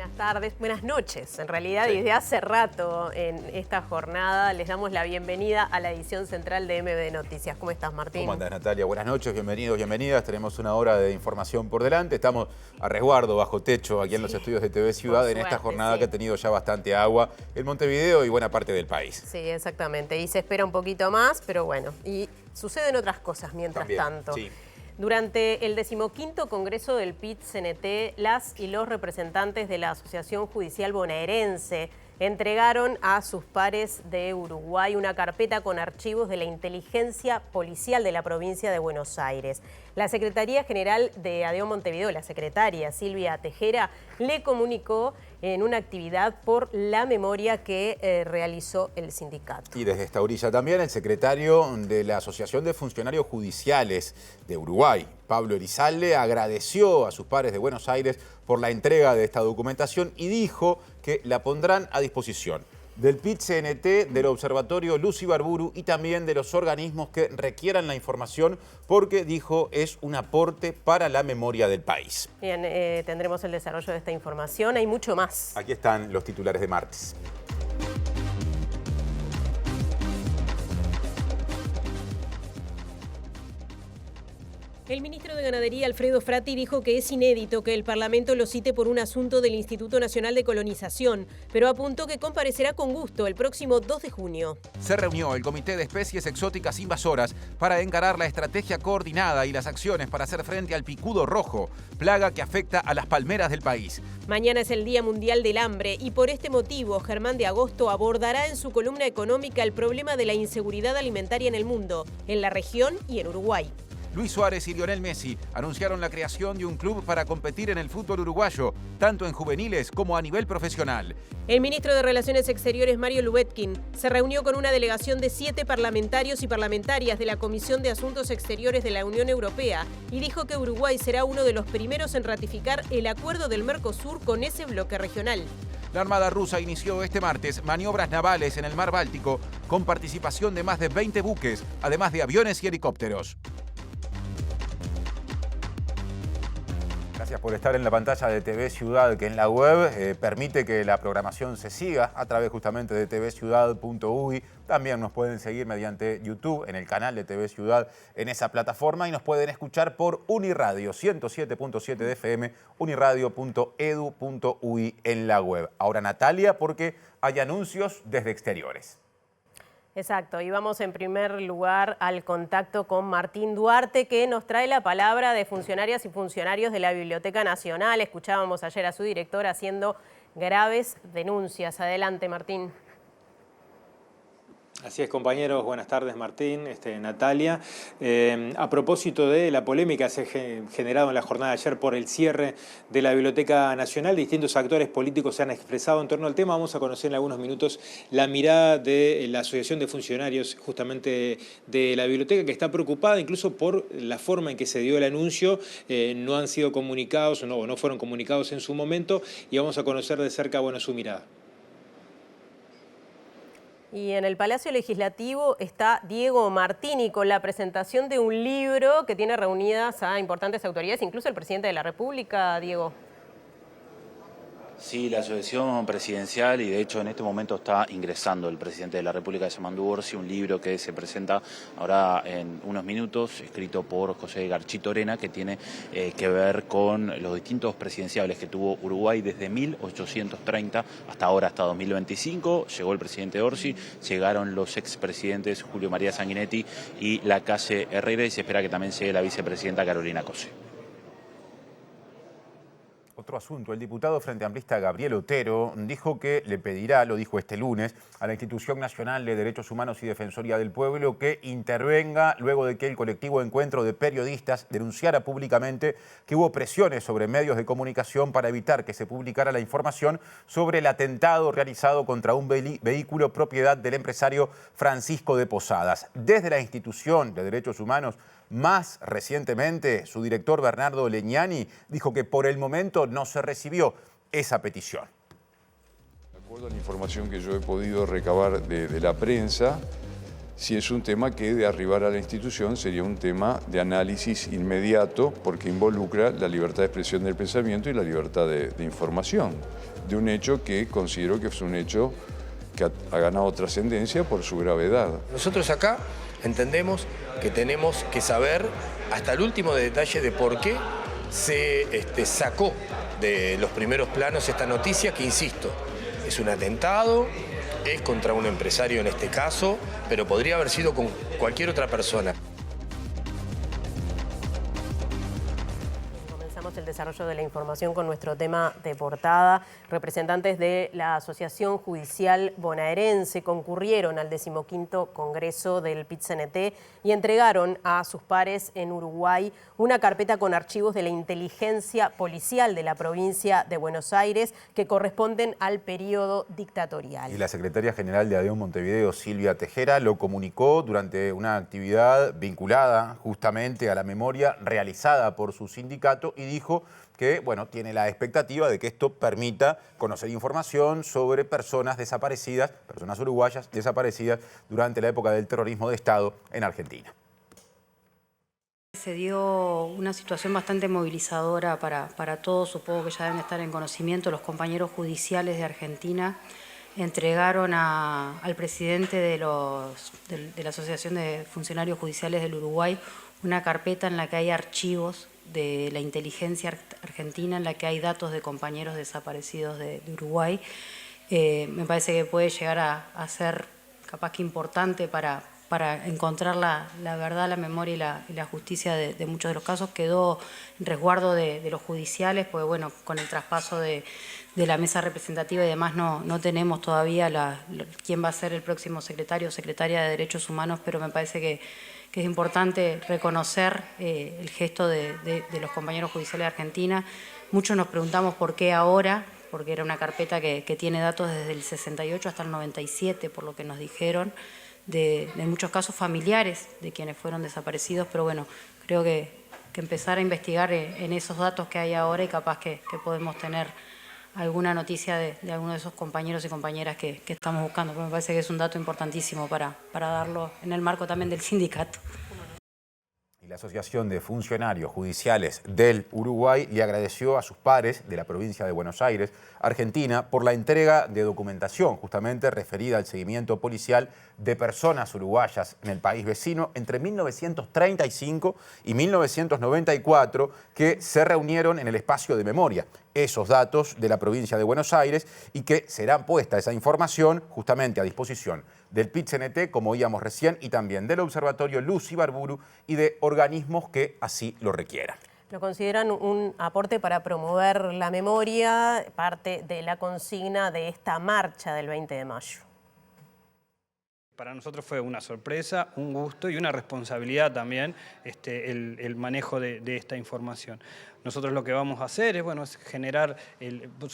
Buenas tardes, buenas noches. En realidad, Sí. desde hace rato en esta jornada les damos la bienvenida a la edición central de MB Noticias. ¿Cómo estás, Martín? ¿Cómo andás, Natalia? Buenas noches, bienvenidos, bienvenidas. Tenemos una hora de información por delante. Estamos a resguardo, bajo techo, aquí en los estudios de TV Ciudad, en esta jornada que ha tenido ya bastante agua en Montevideo y buena parte del país. Sí, exactamente. Y se espera un poquito más, pero bueno. Y suceden otras cosas mientras También, tanto. sí. Durante el 15º Congreso del PIT-CNT, las y los representantes de la Asociación Judicial Bonaerense entregaron a sus pares de Uruguay una carpeta con archivos de la inteligencia policial de la provincia de Buenos Aires. La Secretaría General de ADEO Montevideo, la secretaria Silvia Tejera, le comunicó en una actividad por la memoria que realizó el sindicato. Y desde esta orilla también el secretario de la Asociación de Funcionarios Judiciales de Uruguay, Pablo Elizalde, agradeció a sus pares de Buenos Aires por la entrega de esta documentación y dijo que la pondrán a disposición del PIT-CNT, del Observatorio Luz Ibarburu y también de los organismos que requieran la información porque, dijo, es un aporte para la memoria del país. Bien, tendremos el desarrollo de esta información. Hay mucho más. Aquí están los titulares de martes. El ministro de Ganadería, Alfredo Frati, dijo que es inédito que el Parlamento lo cite por un asunto del Instituto Nacional de Colonización, pero apuntó que comparecerá con gusto el próximo 2 de junio. Se reunió el Comité de Especies Exóticas Invasoras para encarar la estrategia coordinada y las acciones para hacer frente al picudo rojo, plaga que afecta a las palmeras del país. Mañana es el Día Mundial del Hambre y por este motivo Germán de Agosto abordará en su columna económica el problema de la inseguridad alimentaria en el mundo, en la región y en Uruguay. Luis Suárez y Lionel Messi anunciaron la creación de un club para competir en el fútbol uruguayo, tanto en juveniles como a nivel profesional. El ministro de Relaciones Exteriores, Mario Lubetkin, se reunió con una delegación de 7 parlamentarios y parlamentarias de la Comisión de Asuntos Exteriores de la Unión Europea y dijo que Uruguay será uno de los primeros en ratificar el acuerdo del Mercosur con ese bloque regional. La Armada rusa inició este martes maniobras navales en el Mar Báltico con participación de más de 20 buques, además de aviones y helicópteros. Gracias por estar en la pantalla de TV Ciudad, que en la web permite que la programación se siga a través justamente de tvciudad.uy. También nos pueden seguir mediante YouTube, en el canal de TV Ciudad, en esa plataforma, y nos pueden escuchar por Uniradio 107.7 de FM, uniradio.edu.uy en la web. Ahora, Natalia, porque hay anuncios desde exteriores. Exacto, y vamos en primer lugar al contacto con Martín Duarte, que nos trae la palabra de funcionarias y funcionarios de la Biblioteca Nacional. Escuchábamos ayer a su director haciendo graves denuncias. Adelante, Martín. Así es, compañeros. Buenas tardes, Martín, Natalia. A propósito de la polémica que se ha generado en la jornada de ayer por el cierre de la Biblioteca Nacional, distintos actores políticos se han expresado en torno al tema. Vamos a conocer en algunos minutos la mirada de la Asociación de Funcionarios justamente de la Biblioteca, que está preocupada incluso por la forma en que se dio el anuncio. No han sido comunicados, no fueron comunicados en su momento, y vamos a conocer de cerca, su mirada. Y en el Palacio Legislativo está Diego Martini con la presentación de un libro que tiene reunidas a importantes autoridades, incluso el presidente de la República, Diego. Sí, la asociación presidencial, y de hecho en este momento está ingresando el presidente de la República, Yamandu Orsi, un libro que se presenta ahora en unos minutos, escrito por José Garchito Orena, que tiene que ver con los distintos presidenciables que tuvo Uruguay desde 1830 hasta ahora, hasta 2025. Llegó el presidente Orsi, llegaron los expresidentes Julio María Sanguinetti y Lacalle Herrera, y se espera que también llegue la vicepresidenta Carolina Cose. Otro asunto, el diputado Frente Amplista Gabriel Otero dijo que le pedirá, lo dijo este lunes, a la Institución Nacional de Derechos Humanos y Defensoría del Pueblo que intervenga luego de que el colectivo Encuentro de Periodistas denunciara públicamente que hubo presiones sobre medios de comunicación para evitar que se publicara la información sobre el atentado realizado contra un vehículo propiedad del empresario Francisco de Posadas. Desde la Institución de Derechos Humanos, más recientemente, su director Bernardo Legnani dijo que por el momento no se recibió esa petición. De acuerdo a la información que yo he podido recabar de la prensa, Si es un tema que de arribar a la institución sería un tema de análisis inmediato porque involucra la libertad de expresión del pensamiento y la libertad de información, de un hecho que considero que es un hecho que ha ganado trascendencia por su gravedad. Nosotros acá entendemos que tenemos que saber hasta el último detalle de por qué se sacó de los primeros planos esta noticia que, insisto, es un atentado, es contra un empresario en este caso, pero podría haber sido con cualquier otra persona. El desarrollo de la información con nuestro tema de portada. Representantes de la Asociación Judicial Bonaerense concurrieron al 15º Congreso del PIT-CNT y entregaron a sus pares en Uruguay una carpeta con archivos de la inteligencia policial de la provincia de Buenos Aires que corresponden al periodo dictatorial. Y la secretaria general de ADEON Montevideo, Silvia Tejera, lo comunicó durante una actividad vinculada justamente a la memoria realizada por su sindicato y dijo que, bueno, tiene la expectativa de que esto permita conocer información sobre personas desaparecidas, personas uruguayas desaparecidas durante la época del terrorismo de Estado en Argentina. Se dio una situación bastante movilizadora para todos, supongo que ya deben estar en conocimiento. Los compañeros judiciales de Argentina entregaron al presidente de la Asociación de Funcionarios Judiciales del Uruguay una carpeta en la que hay archivos de la inteligencia argentina, en la que hay datos de compañeros desaparecidos de Uruguay. Me parece que puede llegar a ser capaz que importante para encontrar la verdad, la memoria y la justicia de muchos de los casos. Quedó en resguardo de los judiciales, pues bueno, con el traspaso de la mesa representativa y demás no tenemos todavía quién va a ser el próximo secretario o secretaria de Derechos Humanos, pero me parece que es importante reconocer el gesto de los compañeros judiciales de Argentina. Muchos nos preguntamos por qué ahora, porque era una carpeta que tiene datos desde el 68 hasta el 97, por lo que nos dijeron, de muchos casos familiares de quienes fueron desaparecidos, pero bueno, creo que empezar a investigar en esos datos que hay ahora y capaz que podemos tener alguna noticia de alguno de esos compañeros y compañeras que estamos buscando, pero me parece que es un dato importantísimo para darlo en el marco también del sindicato. Y la Asociación de Funcionarios Judiciales del Uruguay le agradeció a sus pares de la provincia de Buenos Aires, Argentina, por la entrega de documentación justamente referida al seguimiento policial de personas uruguayas en el país vecino entre 1935 y 1994 que se reunieron en el espacio de memoria. Esos datos de la provincia de Buenos Aires y que serán puesta esa información justamente a disposición del PIT-CNT, como oíamos recién, y también del Observatorio Luz Ibarburu y de organismos que así lo requieran. Lo consideran un aporte para promover la memoria, parte de la consigna de esta marcha del 20 de mayo. Para nosotros fue una sorpresa, un gusto y una responsabilidad también el manejo de esta información. Nosotros lo que vamos a hacer es generar,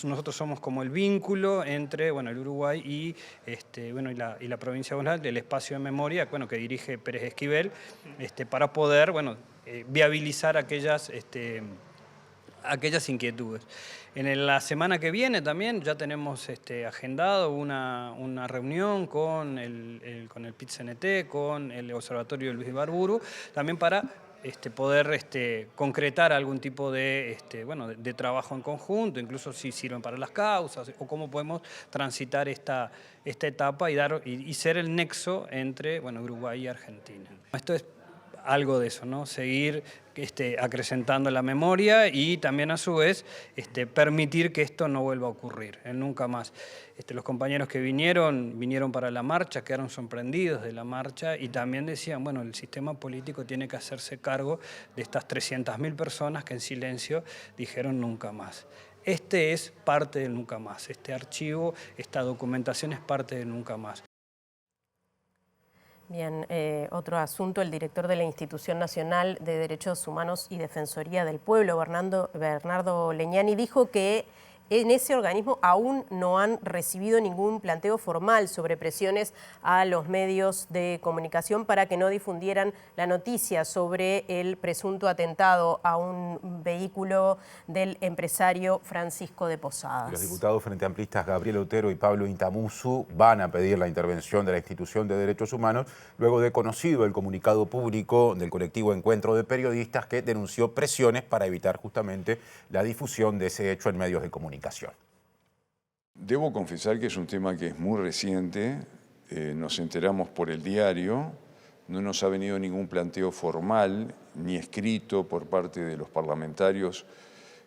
nosotros somos como el vínculo entre el Uruguay y la provincia de Buenos Aires, el espacio de memoria que dirige Pérez Esquivel, para poder viabilizar aquellas inquietudes. En la semana que viene también ya tenemos agendado una reunión con el PIT-CNT, con el Observatorio Luz Ibarburu, también para poder concretar algún tipo de trabajo en conjunto, incluso si sirven para las causas, o cómo podemos transitar esta etapa y ser el nexo entre Uruguay y Argentina. Esto es algo de eso, ¿no? Seguir acrecentando la memoria y también a su vez permitir que esto no vuelva a ocurrir, nunca más. Los compañeros que vinieron para la marcha, quedaron sorprendidos de la marcha y también decían, el sistema político tiene que hacerse cargo de estas 300.000 personas que en silencio dijeron nunca más. Este es parte del nunca más, este archivo, esta documentación es parte del nunca más. Bien, otro asunto, el director de la Institución Nacional de Derechos Humanos y Defensoría del Pueblo, Bernardo Leñani, dijo que en ese organismo aún no han recibido ningún planteo formal sobre presiones a los medios de comunicación para que no difundieran la noticia sobre el presunto atentado a un vehículo del empresario Francisco de Posadas. Los diputados frente amplistas Gabriel Otero y Pablo Intamusu van a pedir la intervención de la Institución de Derechos Humanos luego de conocido el comunicado público del colectivo Encuentro de Periodistas que denunció presiones para evitar justamente la difusión de ese hecho en medios de comunicación. Debo confesar que es un tema que es muy reciente, nos enteramos por el diario, no nos ha venido ningún planteo formal ni escrito por parte de los parlamentarios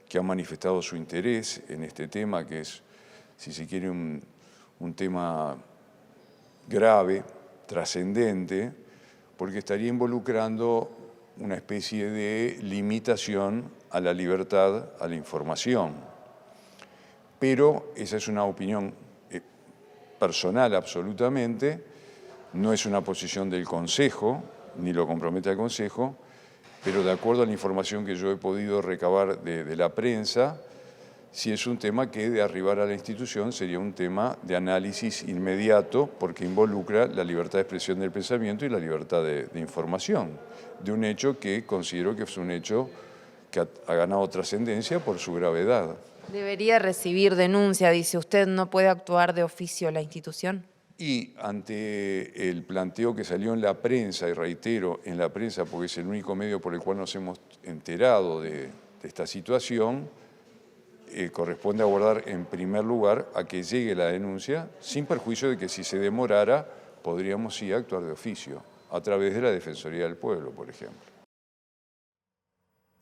que han manifestado su interés en este tema, que es, si se quiere, un tema grave, trascendente, porque estaría involucrando una especie de limitación a la libertad a la información. Pero esa es una opinión personal absolutamente, no es una posición del Consejo, ni lo compromete el Consejo, pero de acuerdo a la información que yo he podido recabar de la prensa, si es un tema que de arribar a la institución sería un tema de análisis inmediato porque involucra la libertad de expresión del pensamiento y la libertad de información, de un hecho que considero que es un hecho que ha ganado trascendencia por su gravedad. Debería recibir denuncia, dice usted, ¿no puede actuar de oficio la institución? Y ante el planteo que salió en la prensa, y reitero, en la prensa porque es el único medio por el cual nos hemos enterado de esta situación, corresponde abordar en primer lugar a que llegue la denuncia, sin perjuicio de que si se demorara podríamos sí actuar de oficio, a través de la Defensoría del Pueblo, por ejemplo.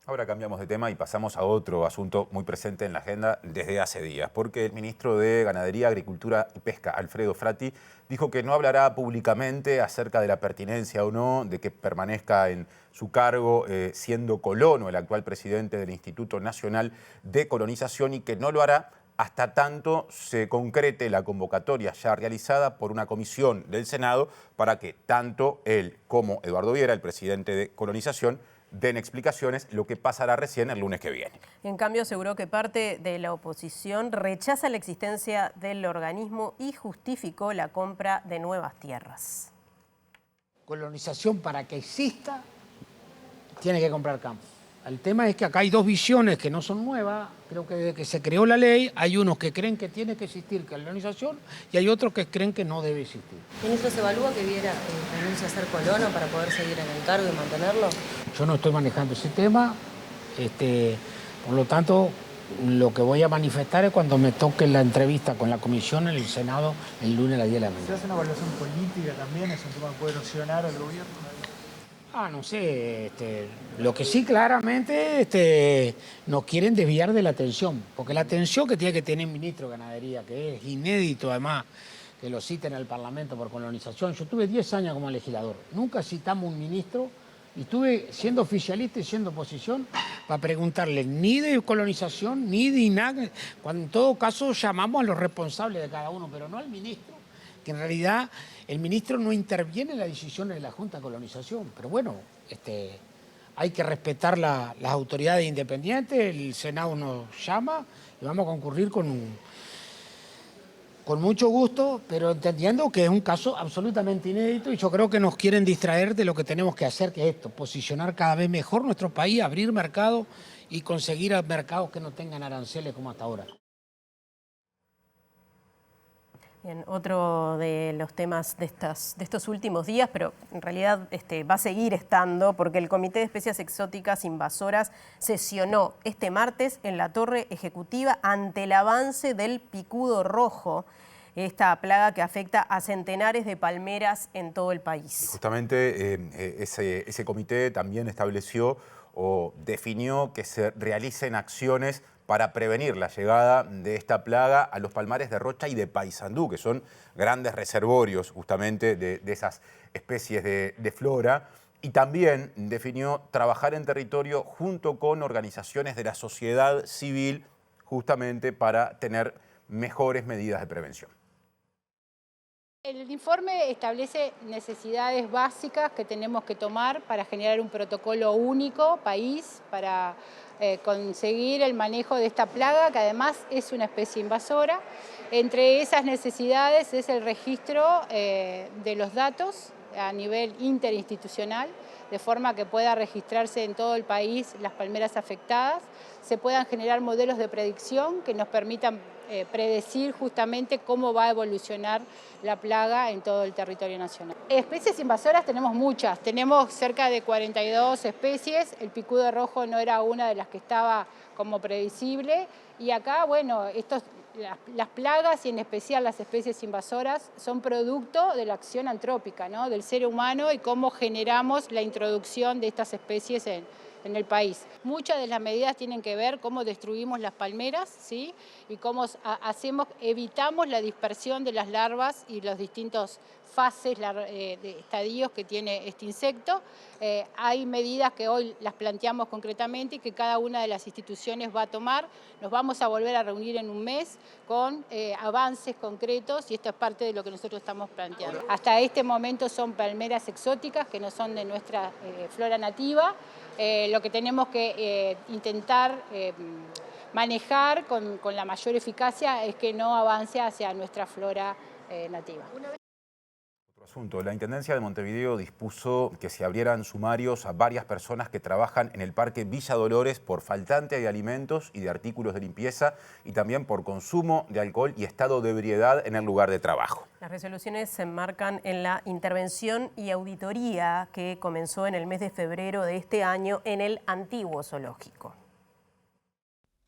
Ahora cambiamos de tema y pasamos a otro asunto muy presente en la agenda desde hace días, porque el ministro de Ganadería, Agricultura y Pesca, Alfredo Frati, dijo que no hablará públicamente acerca de la pertinencia o no de que permanezca en su cargo siendo colono el actual presidente del Instituto Nacional de Colonización y que no lo hará hasta tanto se concrete la convocatoria ya realizada por una comisión del Senado para que tanto él como Eduardo Viera, el presidente de Colonización, den explicaciones, lo que pasará recién el lunes que viene. En cambio, aseguró que parte de la oposición rechaza la existencia del organismo y justificó la compra de nuevas tierras. Colonización, para que exista, tiene que comprar campo. El tema es que acá hay dos visiones que no son nuevas. Creo que desde que se creó la ley hay unos que creen que tiene que existir colonización y hay otros que creen que no debe existir. ¿Ministro, se evalúa que Viera renuncie a ser colono para poder seguir en el cargo y mantenerlo? Yo no estoy manejando ese tema, por lo tanto, lo que voy a manifestar es cuando me toque la entrevista con la comisión en el Senado el lunes a las 10 de la mañana. ¿Se hace una evaluación política también? ¿Es un tema que puede erosionar al gobierno? No sé, lo que sí claramente nos quieren desviar de la atención, porque la atención que tiene que tener el ministro de Ganadería, que es inédito además que lo citen al Parlamento por colonización. Yo tuve 10 años como legislador, nunca citamos un ministro y estuve siendo oficialista y siendo oposición para preguntarle ni de colonización ni de INAC, cuando en todo caso llamamos a los responsables de cada uno, pero no al ministro, que en realidad el ministro no interviene en las decisiones de la Junta de Colonización. Pero bueno, hay que respetar las autoridades independientes, el Senado nos llama y vamos a concurrir con mucho gusto, pero entendiendo que es un caso absolutamente inédito y yo creo que nos quieren distraer de lo que tenemos que hacer, que es esto, posicionar cada vez mejor nuestro país, abrir mercados y conseguir mercados que no tengan aranceles como hasta ahora. Bien, otro de los temas de estos últimos días, pero en realidad va a seguir estando, porque el Comité de Especies Exóticas Invasoras sesionó este martes en la Torre Ejecutiva ante el avance del picudo rojo, esta plaga que afecta a centenares de palmeras en todo el país. Y justamente ese comité también estableció o definió que se realicen acciones para prevenir la llegada de esta plaga a los palmares de Rocha y de Paysandú, que son grandes reservorios justamente de esas especies de flora. Y también definió trabajar en territorio junto con organizaciones de la sociedad civil justamente para tener mejores medidas de prevención. El informe establece necesidades básicas que tenemos que tomar para generar un protocolo único, país, para conseguir el manejo de esta plaga, que además es una especie invasora. Entre esas necesidades es el registro de los datos a nivel interinstitucional, de forma que pueda registrarse en todo el país las palmeras afectadas, se puedan generar modelos de predicción que nos permitan predecir justamente cómo va a evolucionar la plaga en todo el territorio nacional. Especies invasoras tenemos muchas, tenemos cerca de 42 especies, el picudo rojo no era una de las que estaba como previsible, y acá, bueno, las plagas y en especial las especies invasoras son producto de la acción antrópica, ¿no?, del ser humano y cómo generamos la introducción de estas especies en el país. Muchas de las medidas tienen que ver cómo destruimos las palmeras, ¿sí?, y cómo evitamos la dispersión de las larvas y los distintos fases de estadios que tiene este insecto. Hay medidas que hoy las planteamos concretamente y que cada una de las instituciones va a tomar. Nos vamos a volver a reunir en un mes con avances concretos y esto es parte de lo que nosotros estamos planteando. Hasta este momento son palmeras exóticas que no son de nuestra flora nativa. Lo que tenemos que intentar manejar con la mayor eficacia es que no avance hacia nuestra flora nativa. Otro asunto. La Intendencia de Montevideo dispuso que se abrieran sumarios a varias personas que trabajan en el Parque Villa Dolores por faltante de alimentos y de artículos de limpieza y también por consumo de alcohol y estado de ebriedad en el lugar de trabajo. Las resoluciones se enmarcan en la intervención y auditoría que comenzó en el mes de febrero de este año en el antiguo zoológico.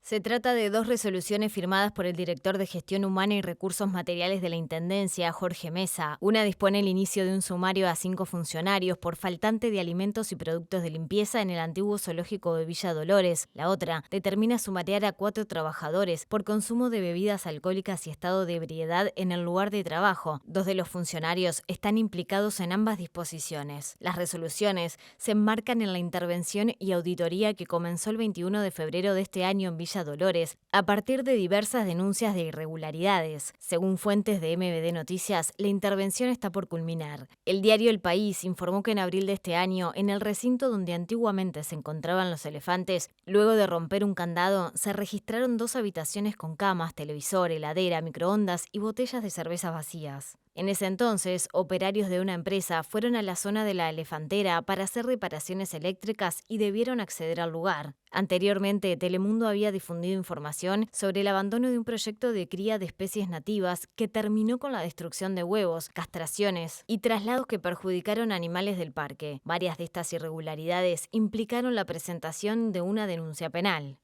Se trata de 2 resoluciones firmadas por el director de Gestión Humana y Recursos Materiales de la Intendencia, Jorge Mesa. Una dispone el inicio de un sumario a 5 funcionarios por faltante de alimentos y productos de limpieza en el antiguo zoológico de Villa Dolores. La otra determina sumariar a 4 trabajadores por consumo de bebidas alcohólicas y estado de ebriedad en el lugar de trabajo. 2 de los funcionarios están implicados en ambas disposiciones. Las resoluciones se enmarcan en la intervención y auditoría que comenzó el 21 de febrero de este año en Villa Dolores, a partir de diversas denuncias de irregularidades. Según fuentes de MBD Noticias, la intervención está por culminar. El diario El País informó que en abril de este año, en el recinto donde antiguamente se encontraban los elefantes, luego de romper un candado, se registraron 2 habitaciones con camas, televisor, heladera, microondas y botellas de cerveza vacías. En ese entonces, operarios de una empresa fueron a la zona de la elefantera para hacer reparaciones eléctricas y debieron acceder al lugar. Anteriormente, Telemundo había difundido información sobre el abandono de un proyecto de cría de especies nativas que terminó con la destrucción de huevos, castraciones y traslados que perjudicaron a animales del parque. Varias de estas irregularidades implicaron la presentación de una denuncia penal.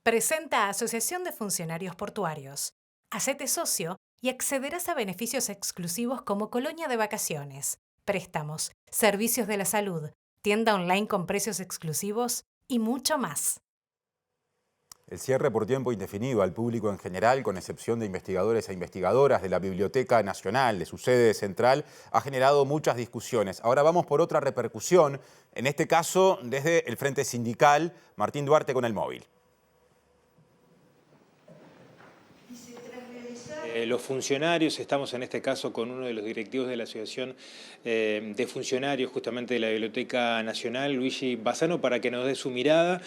Presenta Asociación de Funcionarios Portuarios. Hacete socio y accederás a beneficios exclusivos como colonia de vacaciones, préstamos, servicios de la salud, tienda online con precios exclusivos y mucho más. El cierre por tiempo indefinido al público en general, con excepción de investigadores e investigadoras de la Biblioteca Nacional, de su sede central, ha generado muchas discusiones. Ahora vamos por otra repercusión, en este caso desde el Frente Sindical. Martín Duarte con el móvil. Los funcionarios, estamos en este caso con uno de los directivos de la Asociación de Funcionarios justamente de la Biblioteca Nacional, Luigi Bassano, para que nos dé su mirada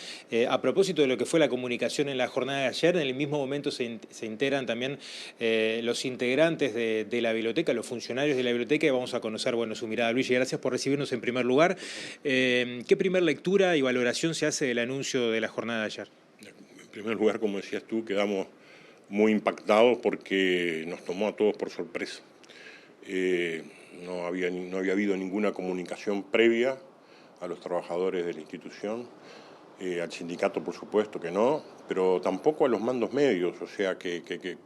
a propósito de lo que fue la comunicación en la jornada de ayer. En el mismo momento se integran también los integrantes de la biblioteca, los funcionarios de la biblioteca, y vamos a conocer, bueno, su mirada. Luigi, gracias por recibirnos en primer lugar. ¿Qué primer lectura y valoración se hace del anuncio de la jornada de ayer? En primer lugar, como decías tú, quedamos muy impactados porque nos tomó a todos por sorpresa. No había habido ninguna comunicación previa a los trabajadores de la institución, al sindicato por supuesto que no, pero tampoco a los mandos medios, o sea que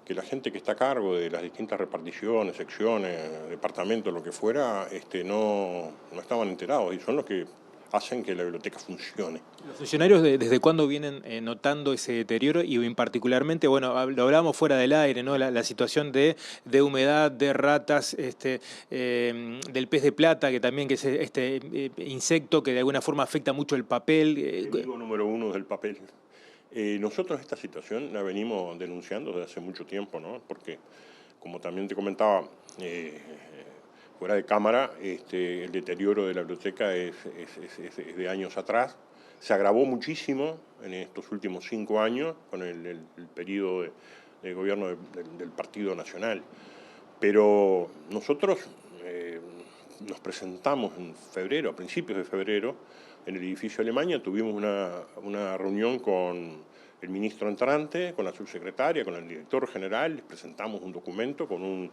la gente que está a cargo de las distintas reparticiones, secciones, departamentos, lo que fuera, no estaban enterados y son los que hacen que la biblioteca funcione. ¿Los funcionarios desde cuándo vienen notando ese deterioro? Y particularmente, bueno, lo hablábamos fuera del aire, ¿no? La situación de humedad, de ratas, del pez de plata, que también que es este insecto que de alguna forma afecta mucho el papel. Enemigo número 1 del papel. Nosotros esta situación la venimos denunciando desde hace mucho tiempo, ¿no? Porque como también te comentaba fuera de cámara, el deterioro de la biblioteca es de años atrás. Se agravó muchísimo en estos últimos 5 años con el periodo de gobierno del Partido Nacional. Pero nosotros nos presentamos en febrero, a principios de febrero, en el edificio Alemania. Tuvimos una reunión con el ministro entrante, con la subsecretaria, con el director general. Les presentamos un documento con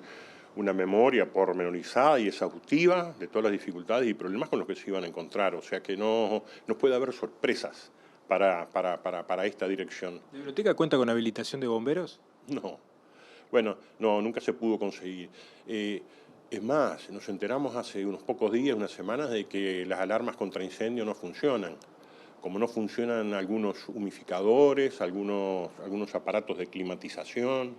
una memoria pormenorizada y exhaustiva de todas las dificultades y problemas con los que se iban a encontrar. O sea que no puede haber sorpresas para esta dirección. ¿La biblioteca cuenta con habilitación de bomberos? No. Bueno, no, nunca se pudo conseguir. Es más, nos enteramos hace unos pocos días, unas semanas, de que las alarmas contra incendio no funcionan. Como no funcionan algunos humidificadores, algunos aparatos de climatización,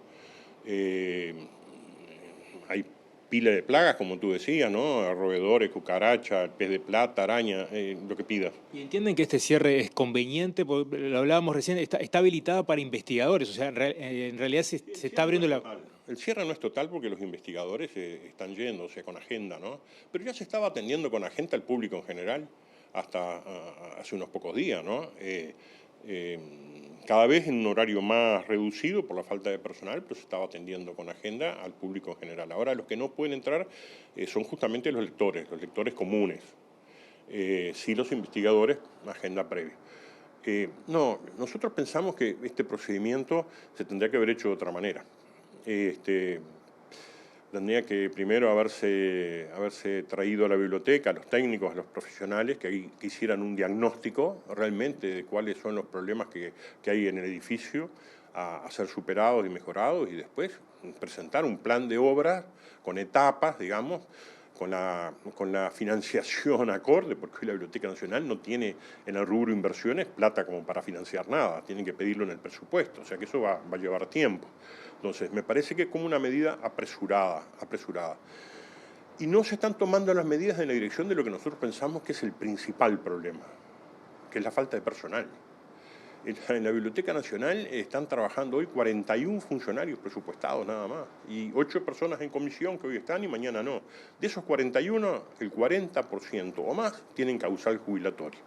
hay pila de plagas, como tú decías, ¿no? Roedores, cucarachas, pez de plata, araña, lo que pidas. ¿Y entienden que este cierre es conveniente? Porque lo hablábamos recién, está habilitada para investigadores, o sea, en realidad se está abriendo la... El cierre no es total porque los investigadores están yendo, o sea, con agenda, ¿no? Pero ya se estaba atendiendo con agenda al público en general hasta hace unos pocos días, ¿no? Cada vez en un horario más reducido por la falta de personal, pero se estaba atendiendo con agenda al público en general. Ahora los que no pueden entrar son justamente los lectores comunes. Sí, los investigadores, agenda previa. No, nosotros pensamos que este procedimiento se tendría que haber hecho de otra manera. Tendría que primero haberse traído a la biblioteca, a los técnicos, a los profesionales, que hicieran un diagnóstico realmente de cuáles son los problemas que hay en el edificio a ser superados y mejorados, y después presentar un plan de obra con etapas, digamos, con la financiación acorde, porque hoy la Biblioteca Nacional no tiene en el rubro inversiones plata como para financiar nada, tienen que pedirlo en el presupuesto, o sea que eso va a llevar tiempo. Entonces, me parece que es como una medida apresurada. Y no se están tomando las medidas en la dirección de lo que nosotros pensamos que es el principal problema, que es la falta de personal. En la Biblioteca Nacional están trabajando hoy 41 funcionarios presupuestados nada más, y 8 personas en comisión que hoy están y mañana no. De esos 41, el 40% o más tienen causal jubilatorio.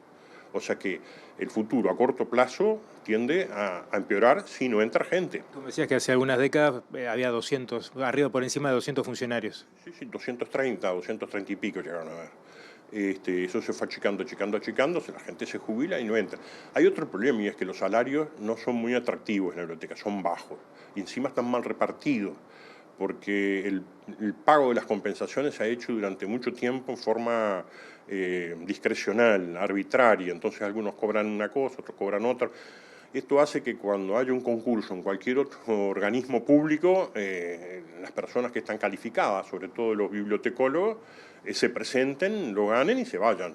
O sea que el futuro a corto plazo tiende a empeorar si no entra gente. Tú me decías que hace algunas décadas había 200, arriba por encima de 200 funcionarios. Sí, 230 y pico llegaron a ver. Eso se fue achicando, la gente se jubila y no entra. Hay otro problema, y es que los salarios no son muy atractivos en la biblioteca, son bajos. Y encima están mal repartidos, porque el pago de las compensaciones se ha hecho durante mucho tiempo en forma discrecional, arbitraria. Entonces algunos cobran una cosa, otros cobran otra. Esto hace que cuando haya un concurso en cualquier otro organismo público, las personas que están calificadas, sobre todo los bibliotecólogos, se presenten, lo ganen y se vayan.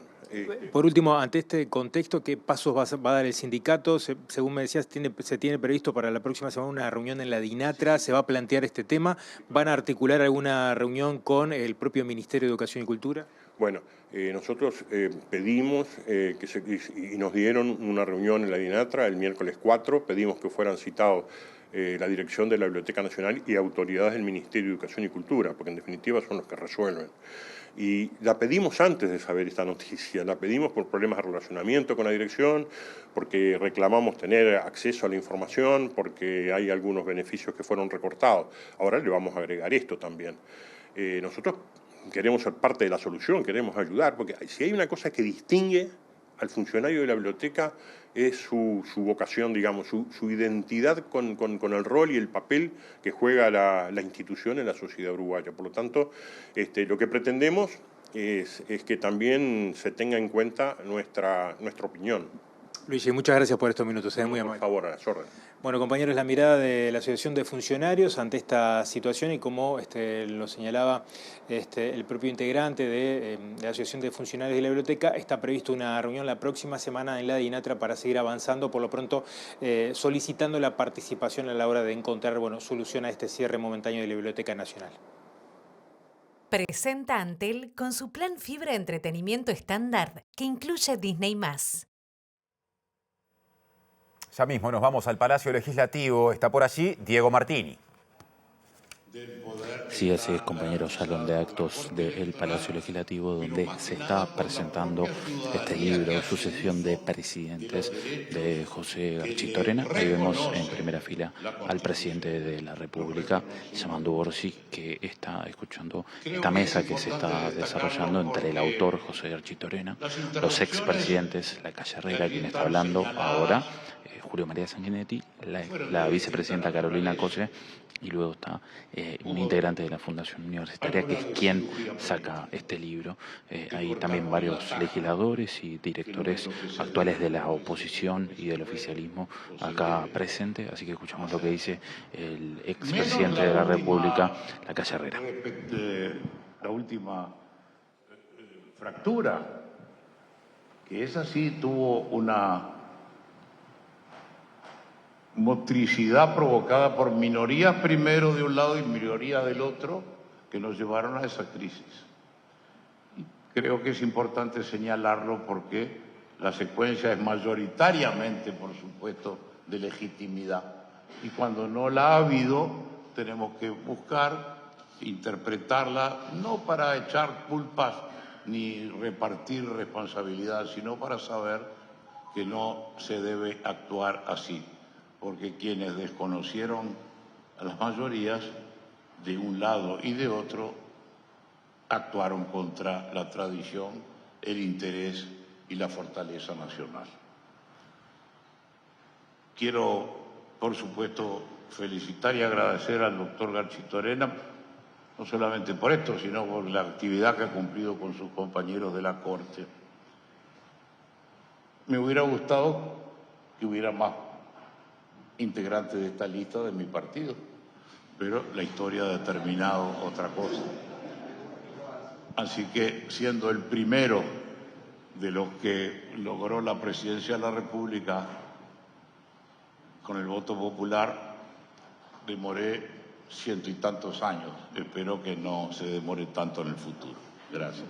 Por último, ante este contexto, ¿qué pasos va a dar el sindicato? Según me decías, se tiene previsto para la próxima semana una reunión en la DINATRA, se va a plantear este tema. ¿Van a articular alguna reunión con el propio Ministerio de Educación y Cultura? Bueno, nosotros pedimos y nos dieron una reunión en la DINATRA el miércoles 4, pedimos que fueran citados la dirección de la Biblioteca Nacional y autoridades del Ministerio de Educación y Cultura, porque en definitiva son los que resuelven. Y la pedimos antes de saber esta noticia, la pedimos por problemas de relacionamiento con la dirección, porque reclamamos tener acceso a la información, porque hay algunos beneficios que fueron recortados. Ahora le vamos a agregar esto también. Nosotros queremos ser parte de la solución, queremos ayudar, porque si hay una cosa que distingue al funcionario de la biblioteca es su vocación, digamos, su identidad con el rol y el papel que juega la institución en la sociedad uruguaya. Por lo tanto, lo que pretendemos es que también se tenga en cuenta nuestra opinión. Luigi, muchas gracias por estos minutos, muy amable. Por favor, a las órdenes. Bueno, compañeros, la mirada de la Asociación de Funcionarios ante esta situación y como lo señalaba el propio integrante de la Asociación de Funcionarios de la Biblioteca, está previsto una reunión la próxima semana en la DINATRA para seguir avanzando, por lo pronto solicitando la participación a la hora de encontrar solución a este cierre momentáneo de la Biblioteca Nacional. Presenta Antel con su plan fibra entretenimiento estándar que incluye Disney+. Ya mismo nos vamos al Palacio Legislativo. Está por allí Diego Martini. Sí, así es, compañeros, salón de actos del Palacio Legislativo, donde se está presentando este libro, Sucesión de Presidentes, de José Garchitorena. Ahí vemos en primera fila al presidente de la República, Yamandu Orsi, que está escuchando esta mesa que se está desarrollando entre el autor, José Garchitorena, los expresidentes, la Calle Herrera, quien está hablando ahora, Julio María Sanguinetti, la vicepresidenta Carolina Cose, y luego está un integrante de la Fundación Universitaria, que es quien saca este libro. Hay también varios legisladores y directores actuales de la oposición y del oficialismo acá presentes, así que escuchamos lo que dice el expresidente de la República, la Calle Herrera. La última fractura, que esa sí tuvo una motricidad provocada por minorías primero de un lado y minoría del otro, que nos llevaron a esa crisis. Y creo que es importante señalarlo porque la secuencia es mayoritariamente, por supuesto, de legitimidad. Y cuando no la ha habido, tenemos que buscar interpretarla, no para echar culpas ni repartir responsabilidad, sino para saber que no se debe actuar así. Porque quienes desconocieron a las mayorías de un lado y de otro actuaron contra la tradición, el interés y la fortaleza nacional. Quiero, por supuesto, felicitar y agradecer al doctor Garchitorena, no solamente por esto, sino por la actividad que ha cumplido con sus compañeros de la Corte. Me hubiera gustado que hubiera más integrante de esta lista de mi partido, pero la historia ha determinado otra cosa. Así que, siendo el primero de los que logró la presidencia de la República con el voto popular, demoré 100 y tantos años. Espero que no se demore tanto en el futuro. Gracias.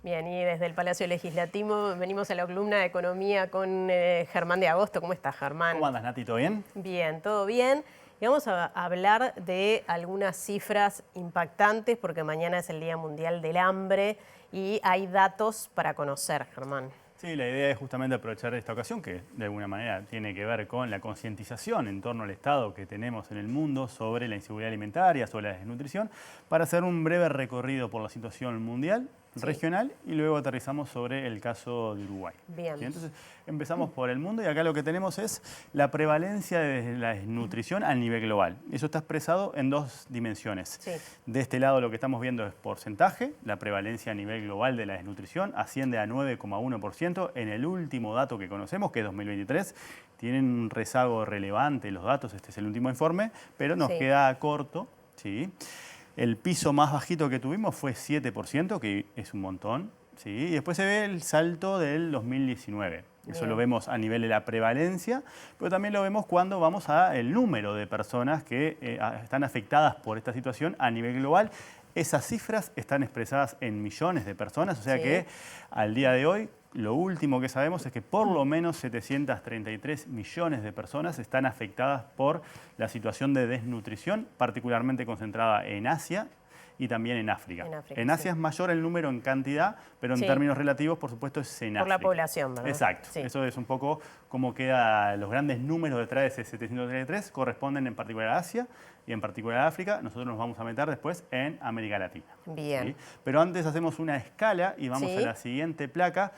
Bien, y desde el Palacio Legislativo venimos a la columna de Economía con Germán de Agosto. ¿Cómo estás, Germán? ¿Cómo andas, Nati? ¿Todo bien? Bien, todo bien. Y vamos a hablar de algunas cifras impactantes porque mañana es el Día Mundial del Hambre y hay datos para conocer, Germán. Sí, la idea es justamente aprovechar esta ocasión, que de alguna manera tiene que ver con la concientización en torno al estado que tenemos en el mundo sobre la inseguridad alimentaria, sobre la desnutrición, para hacer un breve recorrido por la situación mundial, regional, y luego aterrizamos sobre el caso de Uruguay. Bien. ¿Sí? Entonces empezamos por el mundo y acá lo que tenemos es la prevalencia de la desnutrición a nivel global. Eso está expresado en dos dimensiones. Sí. De este lado lo que estamos viendo es porcentaje, la prevalencia a nivel global de la desnutrición asciende a 9,1% en el último dato que conocemos, que es 2023. Tienen un rezago relevante los datos, este es el último informe, pero nos queda corto, ¿sí? El piso más bajito que tuvimos fue 7%, que es un montón, ¿sí? Y después se ve el salto del 2019. Eso lo vemos a nivel de la prevalencia, pero también lo vemos cuando vamos al número de personas que están afectadas por esta situación a nivel global. Esas cifras están expresadas en millones de personas, o sea que al día de hoy lo último que sabemos es que por lo menos 733 millones de personas están afectadas por la situación de desnutrición, particularmente concentrada en Asia y también en África. En Asia es mayor el número en cantidad, pero en términos relativos, por supuesto, es en África. Por la población, ¿verdad? Exacto. Eso es un poco cómo quedan los grandes números detrás de ese 733, corresponden en particular a Asia y en particular a África. Nosotros nos vamos a meter después en América Latina. Bien. ¿Sí? Pero antes hacemos una escala y vamos a la siguiente placa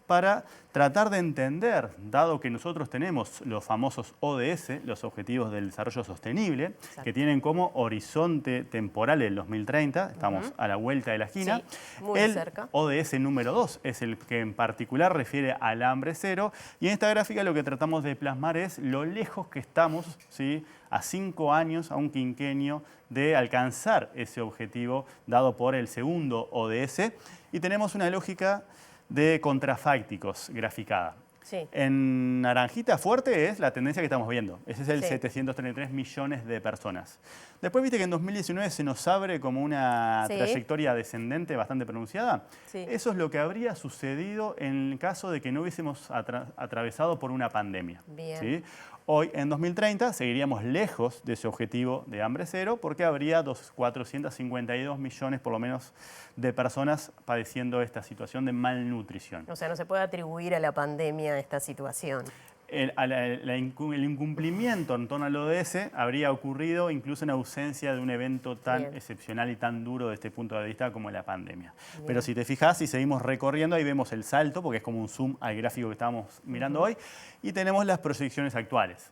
para tratar de entender, dado que nosotros tenemos los famosos ODS, los Objetivos del Desarrollo Sostenible, que tienen como horizonte temporal el 2030, estamos a la vuelta de la esquina. Muy cerca. ODS número 2 es el que en particular refiere al hambre cero, y en esta gráfica lo que tratamos de plasmar es lo lejos que estamos, ¿sí?, a 5 años, a un quinquenio, de alcanzar ese objetivo dado por el segundo ODS, y tenemos una lógica de contrafácticos graficada. Sí. En naranjita fuerte es la tendencia que estamos viendo. Ese es el Sí. 733 millones de personas. Después viste que en 2019 se nos abre como una Sí. trayectoria descendente bastante pronunciada. Sí. Eso es lo que habría sucedido en el caso de que no hubiésemos atravesado por una pandemia. Bien. ¿Sí? Hoy, en 2030, seguiríamos lejos de ese objetivo de hambre cero porque habría 452 millones, por lo menos, de personas padeciendo esta situación de malnutrición. O sea, no se puede atribuir a la pandemia esta situación. El incumplimiento en torno al ODS habría ocurrido incluso en ausencia de un evento tan Bien. excepcional y tan duro desde este punto de vista como la pandemia. Bien. Pero si te fijas, si seguimos recorriendo, ahí vemos el salto, porque es como un zoom al gráfico que estábamos mirando hoy, y tenemos las proyecciones actuales.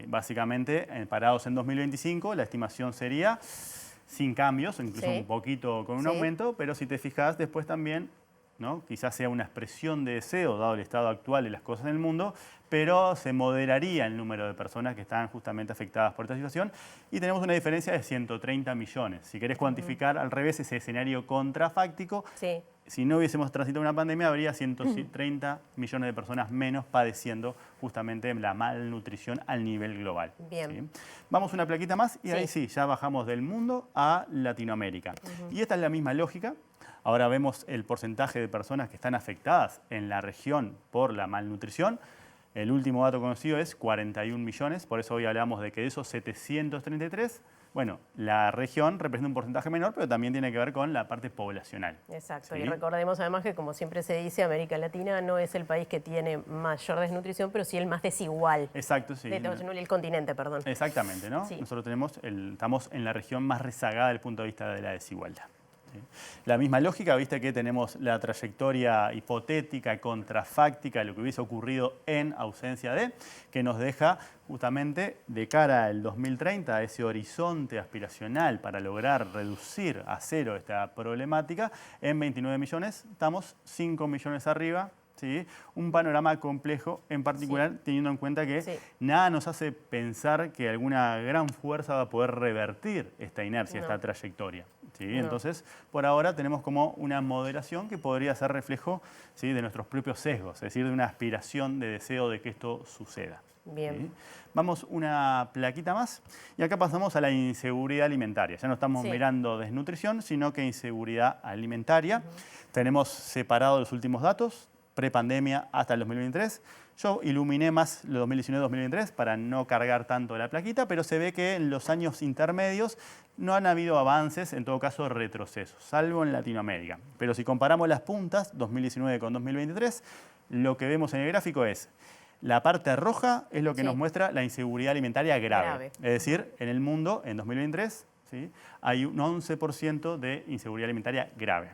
Básicamente, parados en 2025, la estimación sería sin cambios, incluso Sí. un poquito con un Sí. aumento, pero si te fijas, después también, ¿no? Quizás sea una expresión de deseo, dado el estado actual de las cosas en el mundo, pero se moderaría el número de personas que están justamente afectadas por esta situación y tenemos una diferencia de 130 millones. Si querés cuantificar al revés ese escenario contrafáctico, Sí. si no hubiésemos transitado una pandemia, habría 130 millones de personas menos padeciendo justamente la malnutrición al nivel global. Bien. ¿Sí? Vamos una plaquita más y Sí. ahí sí, ya bajamos del mundo a Latinoamérica. Y esta es la misma lógica. Ahora vemos el porcentaje de personas que están afectadas en la región por la malnutrición. El último dato conocido es 41 millones, por eso hoy hablamos de que de esos 733, bueno, la región representa un porcentaje menor, pero también tiene que ver con la parte poblacional. Exacto, ¿Sí? y recordemos además que, como siempre se dice, América Latina no es el país que tiene mayor desnutrición, pero sí el más desigual. Exacto, sí. El continente, perdón. Exactamente, ¿no? Sí. Nosotros estamos en la región más rezagada desde el punto de vista de la desigualdad. ¿Sí? La misma lógica, viste que tenemos la trayectoria hipotética, contrafáctica, lo que hubiese ocurrido en ausencia de, que nos deja justamente de cara al 2030 ese horizonte aspiracional para lograr reducir a cero esta problemática en 29 millones, estamos 5 millones arriba. ¿Sí? Un panorama complejo, en particular teniendo en cuenta que nada nos hace pensar que alguna gran fuerza va a poder revertir esta inercia, esta trayectoria. ¿Sí? No. Entonces, por ahora tenemos como una moderación que podría ser reflejo, ¿sí?, de nuestros propios sesgos, es decir, de una aspiración de deseo de que esto suceda. Bien. ¿Sí? Vamos una plaquita más y acá pasamos a la inseguridad alimentaria. Ya no estamos mirando desnutrición, sino que inseguridad alimentaria. Tenemos separados los últimos datos, prepandemia hasta el 2023. Yo iluminé más los 2019-2023 para no cargar tanto la plaquita, pero se ve que en los años intermedios no han habido avances, en todo caso retrocesos, salvo en Latinoamérica. Pero si comparamos las puntas, 2019 con 2023, lo que vemos en el gráfico es la parte roja es lo que nos muestra la inseguridad alimentaria grave. Es decir, en el mundo, en 2023, ¿sí?, hay un 11% de inseguridad alimentaria grave.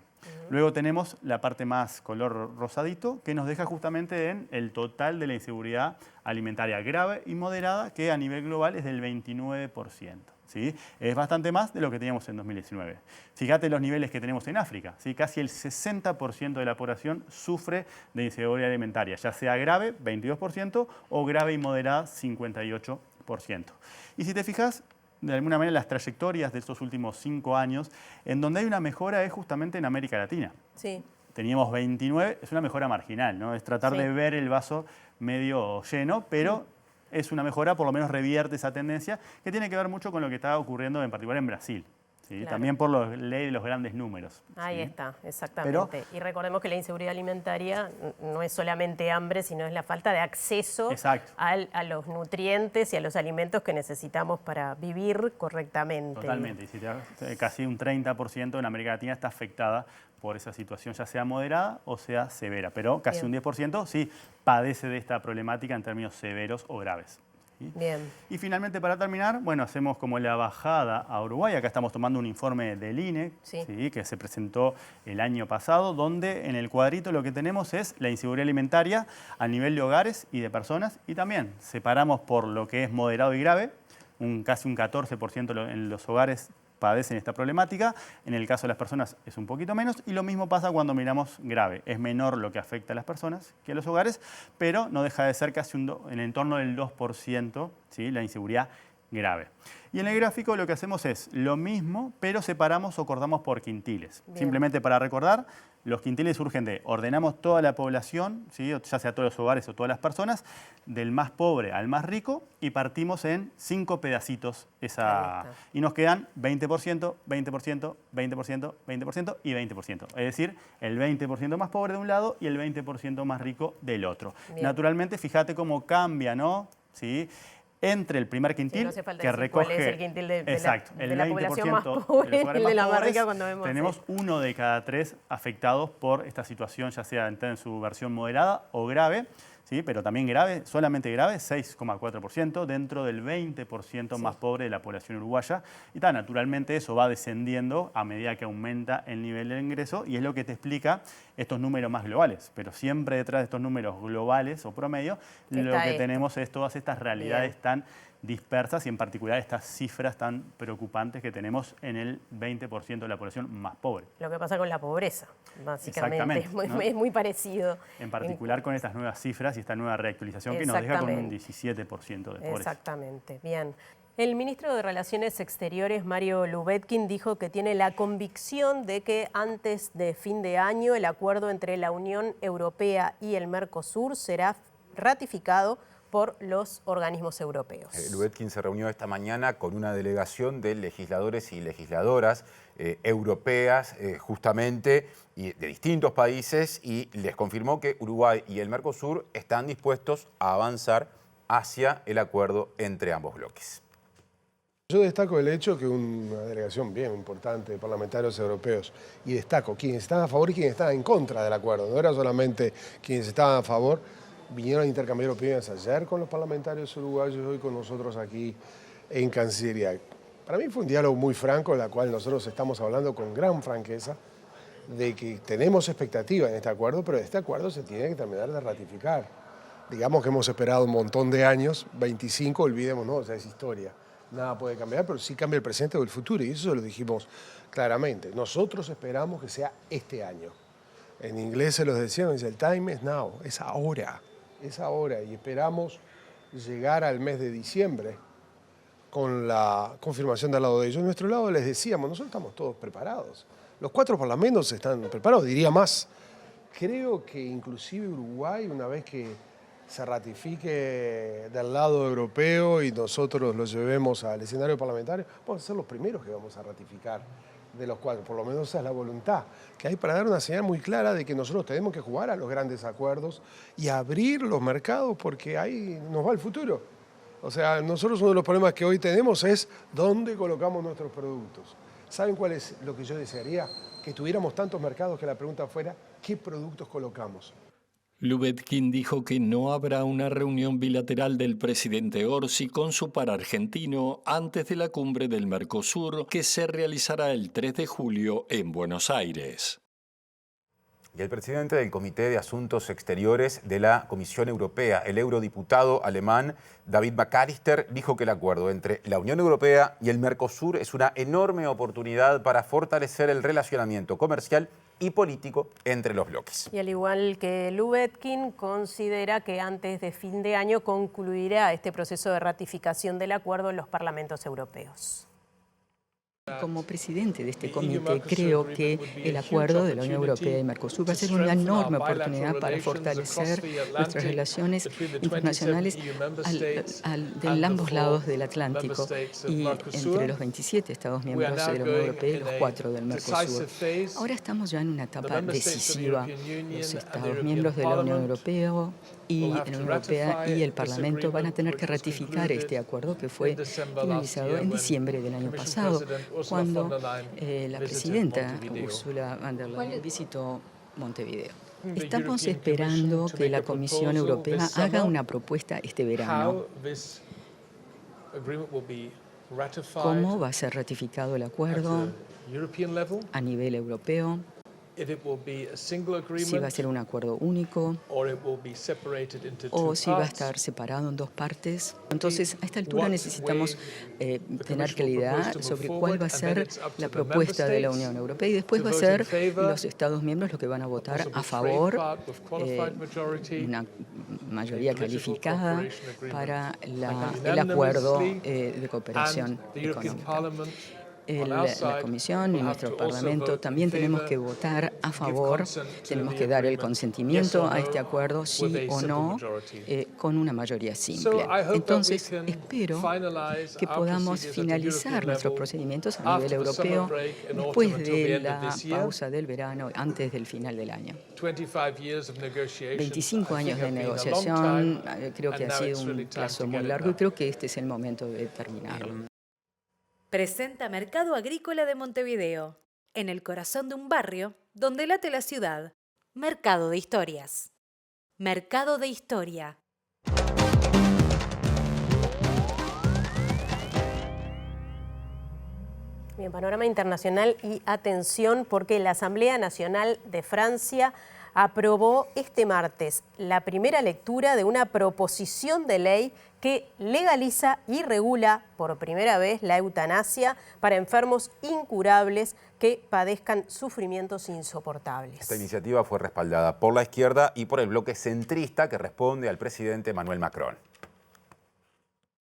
Luego tenemos la parte más color rosadito, que nos deja justamente en el total de la inseguridad alimentaria grave y moderada, que a nivel global es del 29%. ¿Sí? Es bastante más de lo que teníamos en 2019. Fíjate los niveles que tenemos en África. ¿Sí? Casi el 60% de la población sufre de inseguridad alimentaria, ya sea grave, 22%, o grave y moderada, 58%. Y si te fijas, de alguna manera las trayectorias de estos últimos 5 años, en donde hay una mejora es justamente en América Latina. Sí. Teníamos 29, es una mejora marginal, ¿no? Es tratar de ver el vaso medio lleno, pero es una mejora, por lo menos revierte esa tendencia, que tiene que ver mucho con lo que está ocurriendo en particular en Brasil. ¿Sí? Claro. También por la ley de los grandes números. Ahí ¿sí? está, exactamente. Y recordemos que la inseguridad alimentaria no es solamente hambre, sino es la falta de acceso a los nutrientes y a los alimentos que necesitamos para vivir correctamente. Totalmente. Y si casi un 30% en América Latina está afectada por esa situación, ya sea moderada o sea severa. Pero casi un 10% sí padece de esta problemática en términos severos o graves. ¿Sí? Bien. Y finalmente, para terminar, bueno, hacemos como la bajada a Uruguay. Acá estamos tomando un informe del INE, ¿sí?, que se presentó el año pasado, donde en el cuadrito lo que tenemos es la inseguridad alimentaria a nivel de hogares y de personas, y también separamos por lo que es moderado y grave, casi un 14% en los hogares padecen esta problemática, en el caso de las personas es un poquito menos, y lo mismo pasa cuando miramos grave. Es menor lo que afecta a las personas que a los hogares, pero no deja de ser casi en el entorno del 2%, ¿sí?, la inseguridad grave. Y en el gráfico lo que hacemos es lo mismo, pero separamos o cortamos por quintiles. Bien. Simplemente para recordar, los quintiles surgen de ordenamos toda la población, ¿sí? Ya sea todos los hogares o todas las personas, del más pobre al más rico, y partimos en 5 pedacitos y nos quedan 20%, 20%, 20%, 20% y 20%. Es decir, el 20% más pobre de un lado y el 20% más rico del otro. Bien. Naturalmente, fíjate cómo cambia, ¿no? ¿Sí? Entre el primer quintil, no hace falta que decir recoge cuál es el quintil de el la 20% población más de los pobre, hogares el de la más más pobres, rica cuando vemos tenemos 1 de cada 3 afectados por esta situación, ya sea en su versión moderada o grave, ¿sí? Pero también grave, solamente grave, 6,4% dentro del 20% más pobre de la población uruguaya. Y naturalmente eso va descendiendo a medida que aumenta el nivel de ingreso, y es lo que te explica estos números más globales. Pero siempre detrás de estos números globales o promedio, lo que tenemos es todas estas realidades tan dispersas, y en particular estas cifras tan preocupantes que tenemos en el 20% de la población más pobre. Lo que pasa con la pobreza, básicamente. Exactamente, ¿no? Es muy parecido. En particular con estas nuevas cifras y esta nueva reactualización que nos deja con un 17% de pobreza. Exactamente, bien. El ministro de Relaciones Exteriores, Mario Lubetkin, dijo que tiene la convicción de que antes de fin de año el acuerdo entre la Unión Europea y el Mercosur será ratificado por los organismos europeos. Lubetkin se reunió esta mañana con una delegación de legisladores y legisladoras europeas, justamente, y de distintos países, y les confirmó que Uruguay y el Mercosur están dispuestos a avanzar hacia el acuerdo entre ambos bloques. Yo destaco el hecho que una delegación bien importante de parlamentarios europeos, y destaco quienes están a favor y quienes están en contra del acuerdo, no era solamente quienes estaban a favor, vinieron a intercambiar opiniones ayer con los parlamentarios uruguayos, hoy con nosotros aquí en Cancillería. Para mí fue un diálogo muy franco, en el cual nosotros estamos hablando con gran franqueza de que tenemos expectativa en este acuerdo, pero este acuerdo se tiene que terminar de ratificar. Digamos que hemos esperado un montón de años, 25, olvidemos, no, o sea, es historia. Nada puede cambiar, pero sí cambia el presente o el futuro, y eso lo dijimos claramente. Nosotros esperamos que sea este año. En inglés se los decíamos, el time is now, es ahora, y esperamos llegar al mes de diciembre con la confirmación del lado de ellos. De nuestro lado les decíamos, nosotros estamos todos preparados. Los 4 parlamentos están preparados, diría más. Creo que inclusive Uruguay, una vez que se ratifique del lado europeo y nosotros lo llevemos al escenario parlamentario, vamos a ser los primeros que vamos a ratificar de los 4, por lo menos esa es la voluntad que hay para dar una señal muy clara de que nosotros tenemos que jugar a los grandes acuerdos y abrir los mercados, porque ahí nos va el futuro. O sea, nosotros uno de los problemas que hoy tenemos es dónde colocamos nuestros productos. ¿Saben cuál es lo que yo desearía? Que tuviéramos tantos mercados que la pregunta fuera, ¿qué productos colocamos? Lubetkin dijo que no habrá una reunión bilateral del presidente Orsi con su par argentino antes de la cumbre del Mercosur, que se realizará el 3 de julio en Buenos Aires. Y el presidente del Comité de Asuntos Exteriores de la Comisión Europea, el eurodiputado alemán David McAllister, dijo que el acuerdo entre la Unión Europea y el Mercosur es una enorme oportunidad para fortalecer el relacionamiento comercial y político entre los bloques. Y al igual que Lubetkin, considera que antes de fin de año concluirá este proceso de ratificación del acuerdo en los parlamentos europeos. Como presidente de este comité, creo que el acuerdo de la Unión Europea y Mercosur va a ser una enorme oportunidad para fortalecer nuestras relaciones internacionales de ambos lados del Atlántico y entre los 27 Estados miembros de la Unión Europea y los 4 del Mercosur. Ahora estamos ya en una etapa decisiva. Los Estados miembros de la Unión Europea y el Parlamento van a tener que ratificar este acuerdo que fue finalizado en diciembre del año pasado, cuando la presidenta Ursula von der Leyen visitó Montevideo. Estamos esperando que la Comisión Europea haga una propuesta este verano. ¿Cómo va a ser ratificado el acuerdo a nivel europeo? Si va a ser un acuerdo único o si va a estar separado en 2 partes. Entonces, a esta altura necesitamos tener claridad sobre cuál va a ser la propuesta de la Unión Europea, y después va a ser los Estados miembros los que van a votar a favor, una mayoría calificada para el acuerdo de cooperación económica. La Comisión y nuestro Parlamento también tenemos que votar a favor, tenemos que dar el consentimiento a este acuerdo, sí o no, con una mayoría simple. Entonces, espero que podamos finalizar nuestros procedimientos a nivel europeo después de la pausa del verano, antes del final del año. 25 años de negociación, creo que ha sido un plazo muy largo y creo que este es el momento de terminarlo. Presenta Mercado Agrícola de Montevideo, en el corazón de un barrio donde late la ciudad. Mercado de Historias. Mercado de Historia. Bien, panorama internacional y atención porque la Asamblea Nacional de Francia aprobó este martes la primera lectura de una proposición de ley que legaliza y regula por primera vez la eutanasia para enfermos incurables que padezcan sufrimientos insoportables. Esta iniciativa fue respaldada por la izquierda y por el bloque centrista que responde al presidente Emmanuel Macron.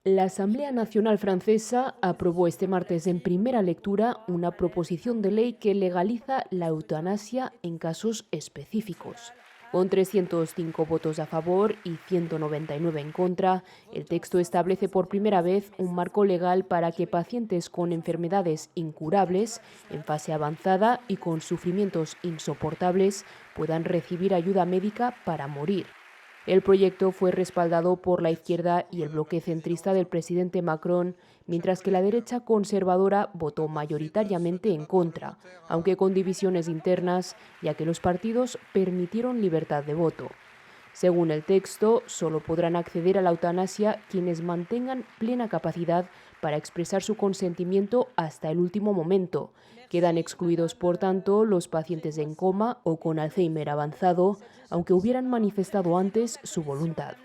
La Asamblea Nacional Francesa aprobó este martes en primera lectura una proposición de ley que legaliza la eutanasia en casos específicos. Con 305 votos a favor y 199 en contra, el texto establece por primera vez un marco legal para que pacientes con enfermedades incurables, en fase avanzada y con sufrimientos insoportables puedan recibir ayuda médica para morir. El proyecto fue respaldado por la izquierda y el bloque centrista del presidente Macron, mientras que la derecha conservadora votó mayoritariamente en contra, aunque con divisiones internas, ya que los partidos permitieron libertad de voto. Según el texto, solo podrán acceder a la eutanasia quienes mantengan plena capacidad para expresar su consentimiento hasta el último momento. Quedan excluidos, por tanto, los pacientes en coma o con Alzheimer avanzado, aunque hubieran manifestado antes su voluntad.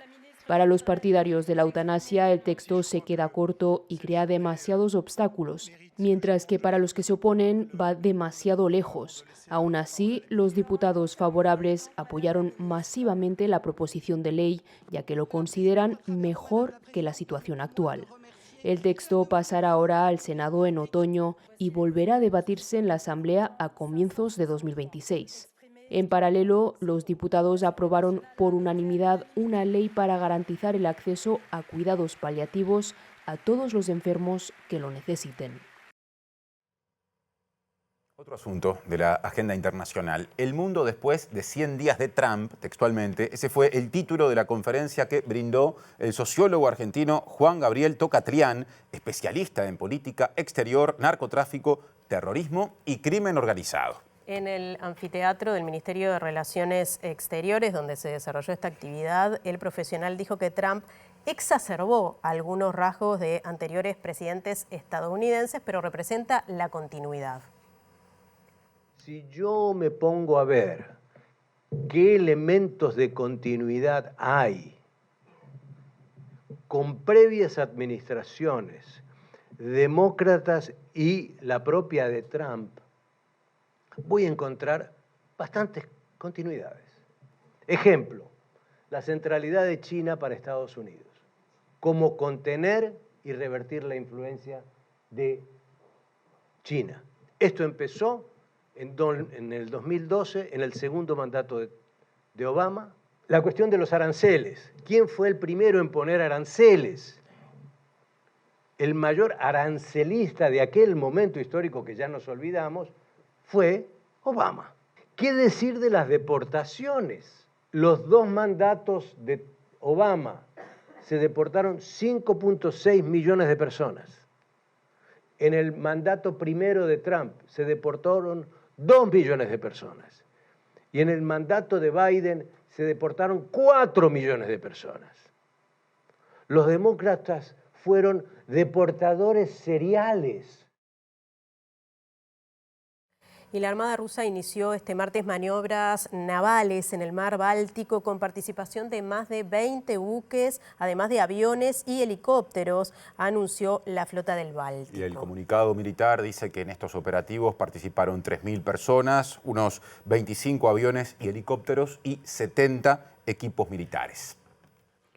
Para los partidarios de la eutanasia, el texto se queda corto y crea demasiados obstáculos, mientras que para los que se oponen va demasiado lejos. Aún así, los diputados favorables apoyaron masivamente la proposición de ley, ya que lo consideran mejor que la situación actual. El texto pasará ahora al Senado en otoño y volverá a debatirse en la Asamblea a comienzos de 2026. En paralelo, los diputados aprobaron por unanimidad una ley para garantizar el acceso a cuidados paliativos a todos los enfermos que lo necesiten. Otro asunto de la agenda internacional. El mundo después de 100 días de Trump, textualmente, ese fue el título de la conferencia que brindó el sociólogo argentino Juan Gabriel Tocatrián, especialista en política exterior, narcotráfico, terrorismo y crimen organizado. En el anfiteatro del Ministerio de Relaciones Exteriores, donde se desarrolló esta actividad, el profesional dijo que Trump exacerbó algunos rasgos de anteriores presidentes estadounidenses, pero representa la continuidad. Si yo me pongo a ver qué elementos de continuidad hay con previas administraciones demócratas y la propia de Trump, voy a encontrar bastantes continuidades. Ejemplo, la centralidad de China para Estados Unidos. Cómo contener y revertir la influencia de China. Esto empezó en el 2012, en el segundo mandato de Obama. La cuestión de los aranceles. ¿Quién fue el primero en poner aranceles? El mayor arancelista de aquel momento histórico que ya nos olvidamos fue Obama. ¿Qué decir de las deportaciones? Los dos mandatos de Obama se deportaron 5.6 millones de personas. En el mandato primero de Trump se deportaron 2 millones de personas. Y en el mandato de Biden se deportaron 4 millones de personas. Los demócratas fueron deportadores seriales. Y la Armada rusa inició este martes maniobras navales en el mar Báltico con participación de más de 20 buques, además de aviones y helicópteros, anunció la flota del Báltico. Y el comunicado militar dice que en estos operativos participaron 3.000 personas, unos 25 aviones y helicópteros y 70 equipos militares.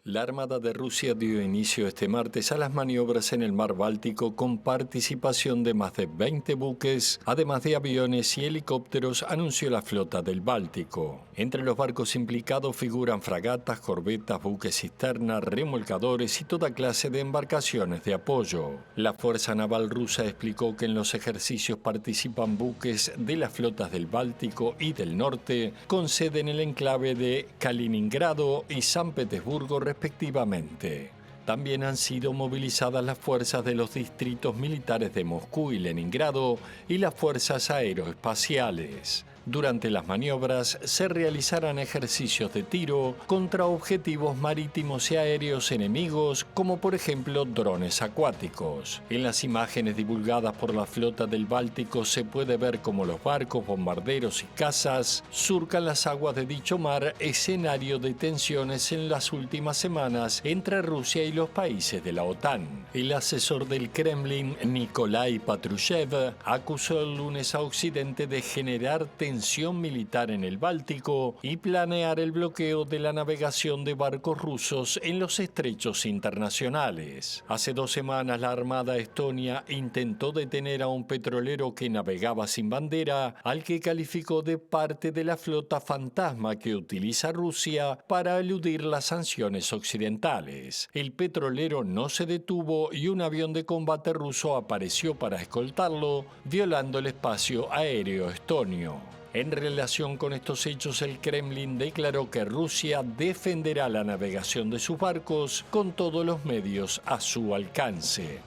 La Armada de Rusia dio inicio este martes a las maniobras en el Mar Báltico con participación de más de 20 buques, además de aviones y helicópteros, anunció la flota del Báltico. Entre los barcos implicados figuran fragatas, corbetas, buques cisterna, remolcadores y toda clase de embarcaciones de apoyo. La Fuerza Naval rusa explicó que en los ejercicios participan buques de las flotas del Báltico y del Norte, con sede en el enclave de Kaliningrado y San Petersburgo, respectivamente. También han sido movilizadas las fuerzas de los distritos militares de Moscú y Leningrado y las fuerzas aeroespaciales. Durante las maniobras se realizarán ejercicios de tiro contra objetivos marítimos y aéreos enemigos, como por ejemplo drones acuáticos. En las imágenes divulgadas por la flota del Báltico se puede ver cómo los barcos, bombarderos y cazas surcan las aguas de dicho mar, escenario de tensiones en las últimas semanas entre Rusia y los países de la OTAN. El asesor del Kremlin, Nikolai Patrushev, acusó el lunes a Occidente de generar tensión militar en el Báltico y planear el bloqueo de la navegación de barcos rusos en los estrechos internacionales. Hace 2 semanas la Armada estonia intentó detener a un petrolero que navegaba sin bandera, al que calificó de parte de la flota fantasma que utiliza Rusia para eludir las sanciones occidentales. El petrolero no se detuvo y un avión de combate ruso apareció para escoltarlo, violando el espacio aéreo estonio. En relación con estos hechos, el Kremlin declaró que Rusia defenderá la navegación de sus barcos con todos los medios a su alcance.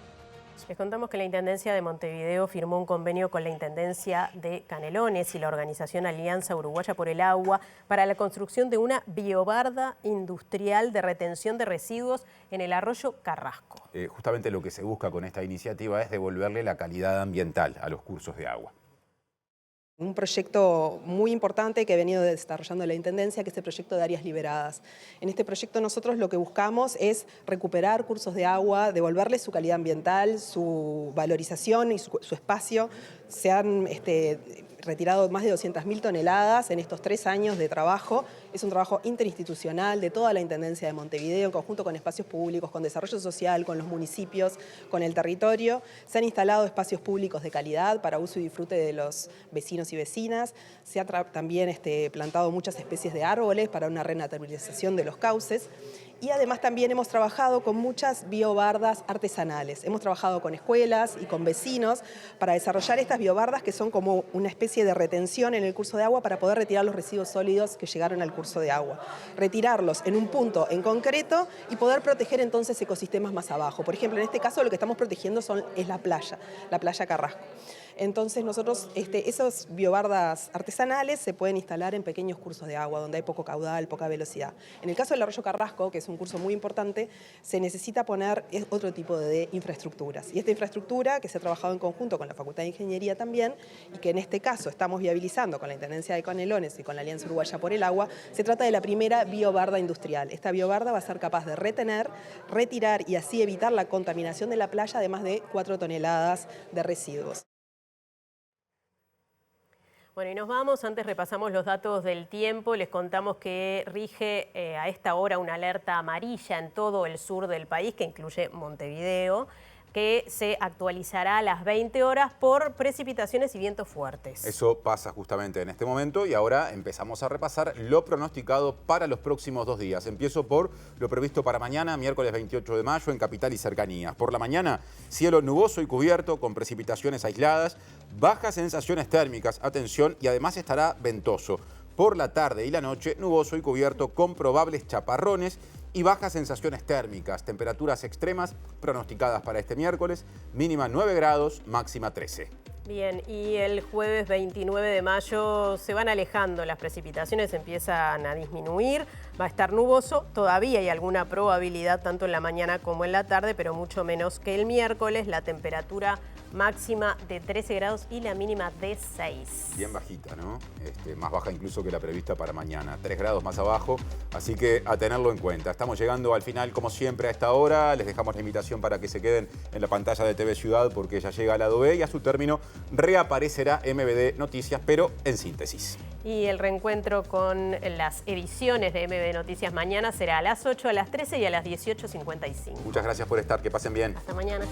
Les contamos que la Intendencia de Montevideo firmó un convenio con la Intendencia de Canelones y la organización Alianza Uruguaya por el Agua para la construcción de una biobarda industrial de retención de residuos en el arroyo Carrasco. Justamente lo que se busca con esta iniciativa es devolverle la calidad ambiental a los cursos de agua. Un proyecto muy importante que ha venido desarrollando la Intendencia, que es el proyecto de áreas liberadas. En este proyecto nosotros lo que buscamos es recuperar cursos de agua, devolverles su calidad ambiental, su valorización y su espacio. Se han retirado más de 200.000 toneladas en estos 3 años de trabajo. Es un trabajo interinstitucional de toda la Intendencia de Montevideo, en conjunto con espacios públicos, con desarrollo social, con los municipios, con el territorio. Se han instalado espacios públicos de calidad para uso y disfrute de los vecinos y vecinas. Se ha también plantado muchas especies de árboles para una renaturalización de los cauces. Y además también hemos trabajado con muchas biobardas artesanales. Hemos trabajado con escuelas y con vecinos para desarrollar estas biobardas que son como una especie de retención en el curso de agua para poder retirar los residuos sólidos que llegaron al curso de agua. Retirarlos en un punto en concreto y poder proteger entonces ecosistemas más abajo. Por ejemplo, en este caso lo que estamos protegiendo es la playa Carrasco. Entonces nosotros, esas biobardas artesanales se pueden instalar en pequeños cursos de agua donde hay poco caudal, poca velocidad. En el caso del arroyo Carrasco, que es un curso muy importante, se necesita poner otro tipo de infraestructuras. Y esta infraestructura, que se ha trabajado en conjunto con la Facultad de Ingeniería también, y que en este caso estamos viabilizando con la Intendencia de Canelones y con la Alianza Uruguaya por el Agua, se trata de la primera biobarda industrial. Esta biobarda va a ser capaz de retener, retirar y así evitar la contaminación de la playa de más de 4 toneladas de residuos. Bueno, y nos vamos, antes repasamos los datos del tiempo, les contamos que rige a esta hora una alerta amarilla en todo el sur del país, que incluye Montevideo, que se actualizará a las 20 horas por precipitaciones y vientos fuertes. Eso pasa justamente en este momento y ahora empezamos a repasar lo pronosticado para los próximos 2 días. Empiezo por lo previsto para mañana, miércoles 28 de mayo, en capital y cercanías. Por la mañana, cielo nuboso y cubierto con precipitaciones aisladas, bajas sensaciones térmicas, atención, y además estará ventoso. Por la tarde y la noche, nuboso y cubierto con probables chaparrones y bajas sensaciones térmicas, temperaturas extremas pronosticadas para este miércoles, mínima 9 grados, máxima 13. Bien, y el jueves 29 de mayo se van alejando las precipitaciones, empiezan a disminuir, va a estar nuboso, todavía hay alguna probabilidad tanto en la mañana como en la tarde, pero mucho menos que el miércoles. La temperatura máxima de 13 grados y la mínima de 6. Bien bajita, ¿no? Más baja incluso que la prevista para mañana. 3 grados más abajo, así que a tenerlo en cuenta. Estamos llegando al final, como siempre, a esta hora. Les dejamos la invitación para que se queden en la pantalla de TV Ciudad porque ya llega al lado B y a su término reaparecerá MBD Noticias, pero en síntesis. Y el reencuentro con las ediciones de MBD Noticias mañana será a las 8, a las 13 y a las 18:55. Muchas gracias por estar, que pasen bien. Hasta mañana.